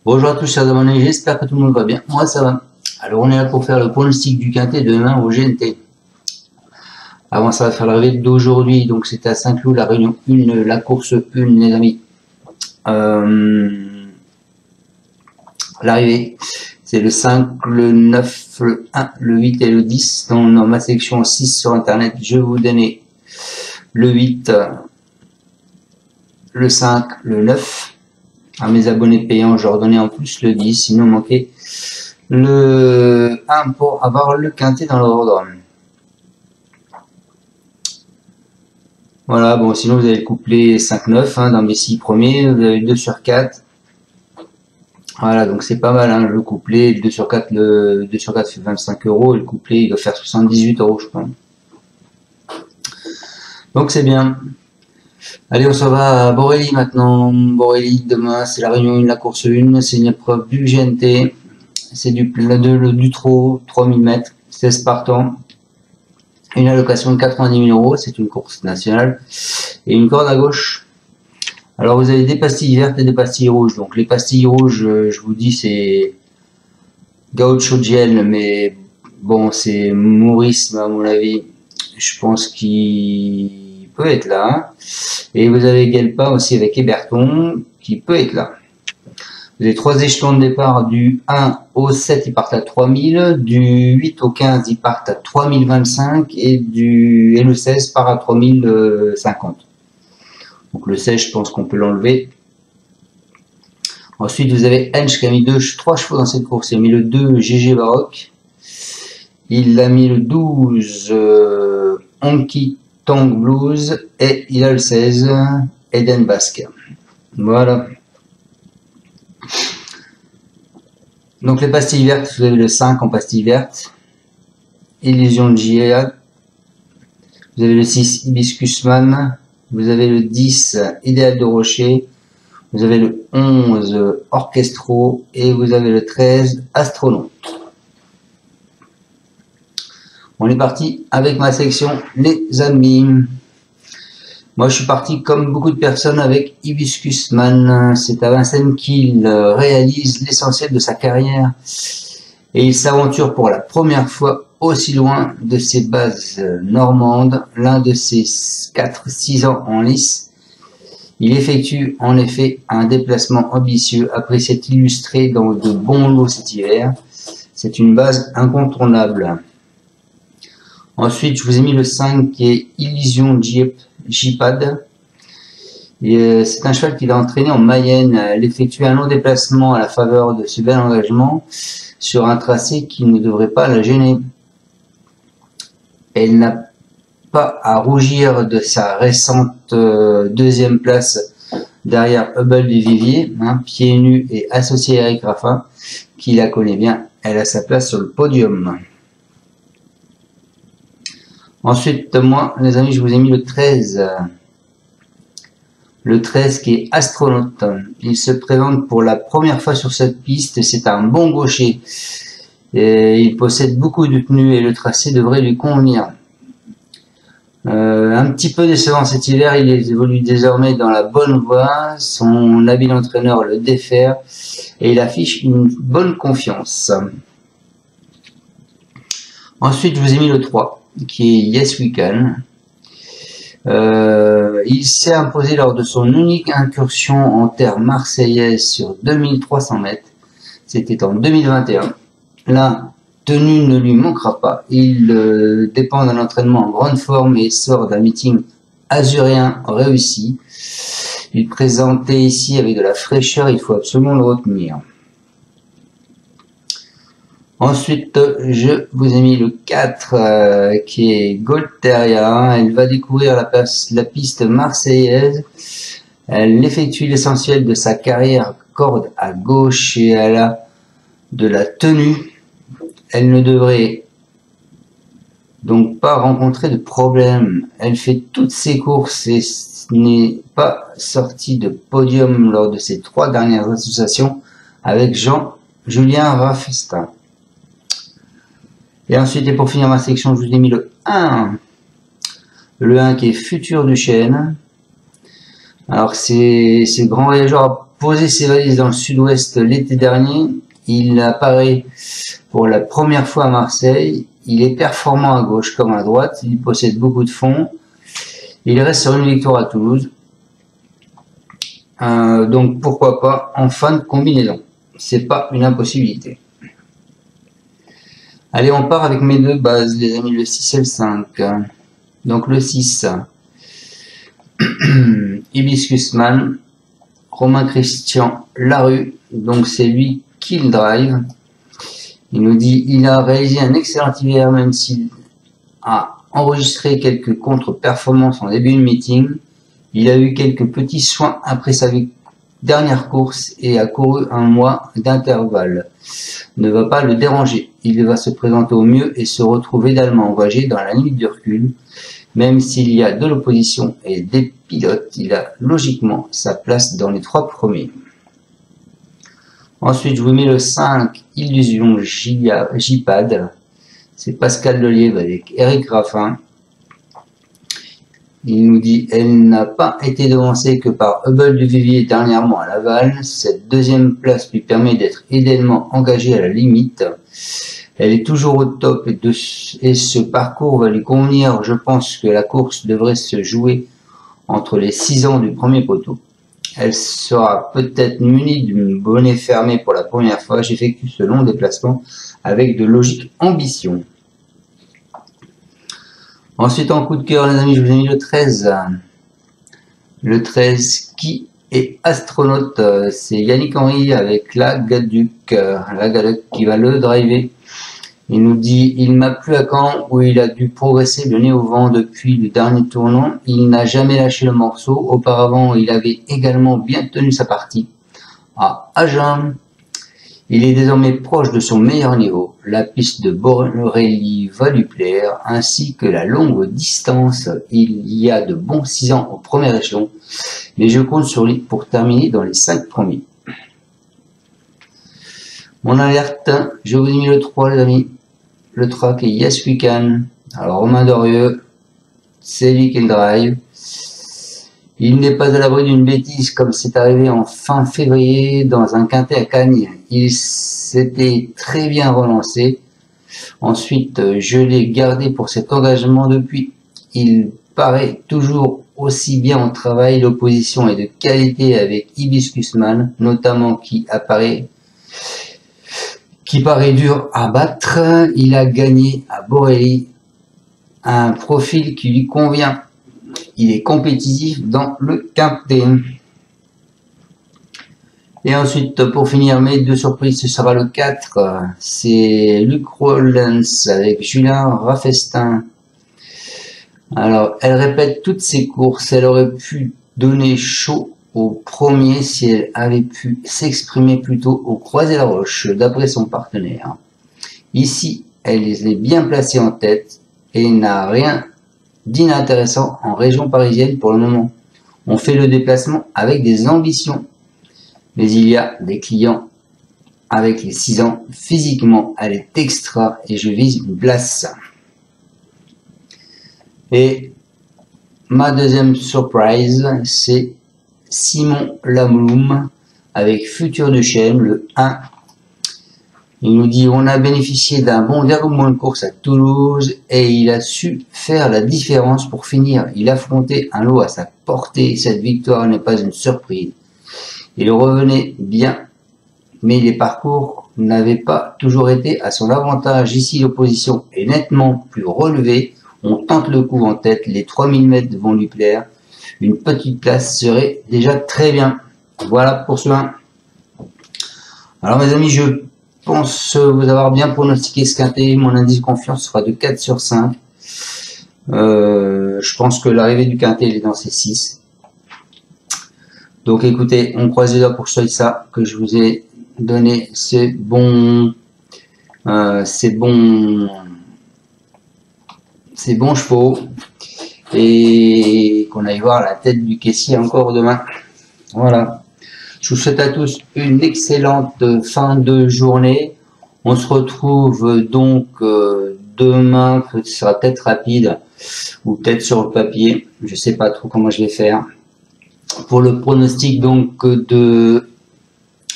Bonjour à tous chers abonnés, j'espère que tout le monde va bien. Moi ça va. Alors on est là pour faire le pronostic du quintet demain au GNT. Avant ça va faire l'arrivée d'aujourd'hui, donc c'était à Saint-Cloud, la réunion 1, la course 1 les amis. L'arrivée c'est le 5, le 9, le 1, le 8 et le 10. Dans ma sélection 6 sur internet, je vais vous donner le 8, le 5, le 9. À mes abonnés payants, je leur donnais en plus le 10, sinon manquait le 1 pour avoir le quintet dans l'ordre. Voilà, bon, sinon vous avez le couplet 5-9 hein, dans mes 6 premiers, vous avez 2 sur 4. Voilà, donc c'est pas mal, hein, le couplet, le 2 sur 4, le 2 sur 4 fait 25 € et le couplet il doit faire 78 € je pense. Donc c'est bien. Allez, on s'en va à Borély maintenant. Borély, demain, c'est la réunion 1, la course 1, c'est une épreuve du GNT. C'est du trot, 3000 mètres, 16 partants. Une allocation de 90 000 €, c'est une course nationale. Et une corde à gauche. Alors, vous avez des pastilles vertes et des pastilles rouges. Donc, les pastilles rouges, je vous dis, c'est Gaucho Gel, mais bon, c'est Maurice, à mon avis. Je pense qu'il peut être là. Et vous avez Gelpa aussi avec Héberton qui peut être là. Vous avez 3 échelons de départ, du 1 au 7 ils partent à 3000, du 8 au 15 ils partent à 3025 et le 16 part à 3050. Donc le 16 je pense qu'on peut l'enlever. Ensuite vous avez Hench qui a mis 3 chevaux dans cette course, il a mis le 2 GG Baroque, il a mis le 12 Honky Tonk Blues et il a le 16 Eden Basque. Voilà. Donc les pastilles vertes, vous avez le 5 en pastilles vertes, Illusion de Gilead, vous avez le 6 Hibiscusman, vous avez le 10 Idéal de Rocher, vous avez le 11 Orchestro et vous avez le 13 Astronaute. On est parti avec ma sélection les amis. Moi je suis parti comme beaucoup de personnes avec Hibiscusman. C'est à Vincennes qu'il réalise l'essentiel de sa carrière et il s'aventure pour la première fois aussi loin de ses bases normandes, l'un de ses 4-6 ans en lice. Il effectue en effet un déplacement ambitieux après s'être illustré dans de bons lots cet hiver. C'est une base incontournable. Ensuite, je vous ai mis le 5 qui est Illusion J-Pad. C'est un cheval qu'il a entraîné en Mayenne. Elle effectue un long déplacement à la faveur de ce bel engagement sur un tracé qui ne devrait pas la gêner. Elle n'a pas à rougir de sa récente deuxième place derrière Hubble du Vivier, hein, pieds nus et associé à Eric Raffin, qui la connaît bien. Elle a sa place sur le podium. Ensuite, moi, les amis, je vous ai mis le 13. Le 13 qui est Astronaute. Il se présente pour la première fois sur cette piste. C'est un bon gaucher. Et il possède beaucoup de tenues et le tracé devrait lui convenir. Un petit peu décevant cet hiver, il évolue désormais dans la bonne voie. Son habile entraîneur le défère et il affiche une bonne confiance. Ensuite, je vous ai mis le 3. Qui est Yes We Can. Il s'est imposé lors de son unique incursion en terre marseillaise sur 2300 mètres. C'était en 2021. La tenue ne lui manquera pas. Il dépend d'un entraînement en grande forme et sort d'un meeting azurien réussi. Il présentait ici avec de la fraîcheur, il faut absolument le retenir. Ensuite, je vous ai mis le 4 qui est Golteria. Elle va découvrir la piste marseillaise. Elle effectue l'essentiel de sa carrière corde à gauche et elle a de la tenue. Elle ne devrait donc pas rencontrer de problème. Elle fait toutes ses courses et n'est pas sortie de podium lors de ses 3 dernières associations avec Jean-Julien Raffestin. Et ensuite, et pour finir ma sélection, je vous ai mis le 1. Le 1 qui est Futur du Chêne. Alors, c'est grand voyageur posé ses valises dans le sud-ouest l'été dernier. Il apparaît pour la première fois à Marseille. Il est performant à gauche comme à droite. Il possède beaucoup de fonds. Il reste sur une victoire à Toulouse. Donc pourquoi pas en fin de combinaison. C'est pas une impossibilité. Allez, on part avec mes deux bases, les amis, le 6 et le 5. Donc le 6, Hibiscusman, Romain Christian Larue, donc c'est lui qui le drive. Il nous dit il a réalisé un excellent hiver, même s'il a enregistré quelques contre-performances en début de meeting. Il a eu quelques petits soins après sa dernière course et a couru un mois d'intervalle. Ne va pas le déranger. Il va se présenter au mieux et se retrouve également engagé dans la limite du recul. Même s'il y a de l'opposition et des pilotes, il a logiquement sa place dans les 3 premiers. Ensuite, je vous mets le 5, Illusion J-Pad. C'est Pascal Lelièvre avec Eric Raffin. Il nous dit, elle n'a pas été devancée que par Hubble Duvivier dernièrement à Laval. Cette deuxième place lui permet d'être idéalement engagée à la limite. Elle est toujours au top et ce parcours va lui convenir. Je pense que la course devrait se jouer entre les 6 ans du premier poteau. Elle sera peut-être munie d'une bonnet fermée pour la première fois. J'effectue ce long déplacement avec de logique ambition. Ensuite, en coup de cœur, les amis, je vous ai mis le 13. Le 13 qui est astronaute. C'est Yannick Henry avec la Gaduc qui va le driver. Il nous dit, il m'a plu à Caen où il a dû progresser le nez au vent depuis le dernier tournant. Il n'a jamais lâché le morceau. Auparavant, il avait également bien tenu sa partie. À Agen, il est désormais proche de son meilleur niveau. La piste de Borelli va lui plaire, ainsi que la longue distance. Il y a de bons 6 ans au premier échelon, mais je compte sur lui pour terminer dans les 5 premiers. Mon alerte, je vous ai mis le 3, les amis. Le 3 qui est Yes We Can. Alors Romain Dorieux, c'est lui qui le drive. Il n'est pas à l'abri d'une bêtise comme c'est arrivé en fin février dans un quintet à Cagnes. Il s'était très bien relancé. Ensuite, je l'ai gardé pour cet engagement depuis. Il paraît toujours aussi bien en travail. L'opposition est de qualité avec Hibiscusman, notamment qui paraît dur à battre. Il a gagné à Borelli, un profil qui lui convient. Il est compétitif dans le quintet. Et ensuite, pour finir, mes 2 surprises, ce sera le 4. C'est Luc Rollins avec Julien Raffestin. Alors, elle répète toutes ses courses. Elle aurait pu donner chaud au premier si elle avait pu s'exprimer plutôt au Croisé-la-Roche, d'après son partenaire. Ici, elle est bien placée en tête et n'a rien d'inintéressant en région parisienne pour le moment. On fait le déplacement avec des ambitions, mais il y a des clients avec les 6 ans. Physiquement, elle est extra et je vise une place. Et ma deuxième surprise, c'est Simon Lamloum avec Futur de Chêne, le 1. Il nous dit, on a bénéficié d'un bon déroulement de course à Toulouse et il a su faire la différence pour finir. Il affrontait un lot à sa portée. Cette victoire n'est pas une surprise. Il revenait bien, mais les parcours n'avaient pas toujours été à son avantage. Ici, l'opposition est nettement plus relevée. On tente le coup en tête. Les 3000 mètres vont lui plaire. Une petite place serait déjà très bien. Voilà pour ce 1. Alors mes amis, je pense vous avoir bien pronostiqué ce quintet. Mon indice de confiance sera de 4 sur 5. Je pense que l'arrivée du quintet est dans ces 6. Donc écoutez, on croise les doigts pour que ça, que je vous ai donné ces bons chevaux et qu'on aille voir la tête du caissier encore demain. Voilà. Je vous souhaite à tous une excellente fin de journée. On se retrouve donc demain, ce sera peut-être rapide ou peut-être sur le papier. Je sais pas trop comment je vais faire. Pour le pronostic donc de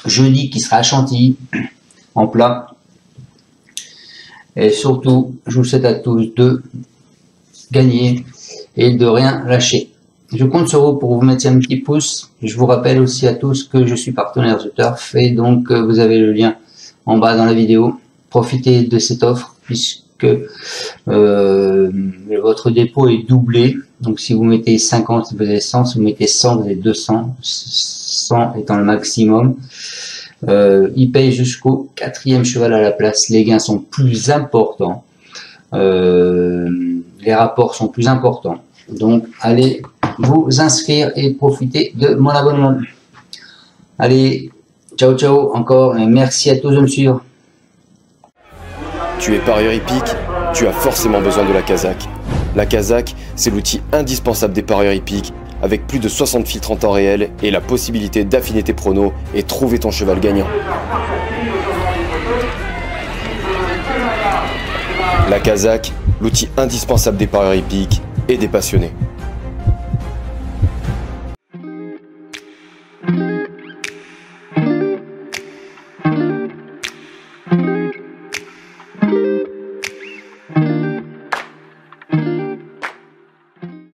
jeudi qui sera à Chantilly, en plat. Et surtout, je vous souhaite à tous de gagner et de rien lâcher. Je compte sur vous pour vous mettre un petit pouce. Je vous rappelle aussi à tous que je suis partenaire The Turf et donc vous avez le lien en bas dans la vidéo. Profitez de cette offre puisque votre dépôt est doublé. Donc si vous mettez 50, vous avez 100. Si vous mettez 100, vous avez 200. 100 étant le maximum. Il paye jusqu'au 4e cheval à la place. Les gains sont plus importants. Les rapports sont plus importants. Donc allez vous inscrire et profiter de mon abonnement. Allez, ciao ciao encore et merci à tous de me suivre. Tu es parieur hippique, tu as forcément besoin de la Kazakh. La Kazakh, c'est l'outil indispensable des parieurs hippiques, avec plus de 60 filtres en temps réel et la possibilité d'affiner tes pronos et trouver ton cheval gagnant. La Kazakh, l'outil indispensable des parieurs hippiques et des passionnés.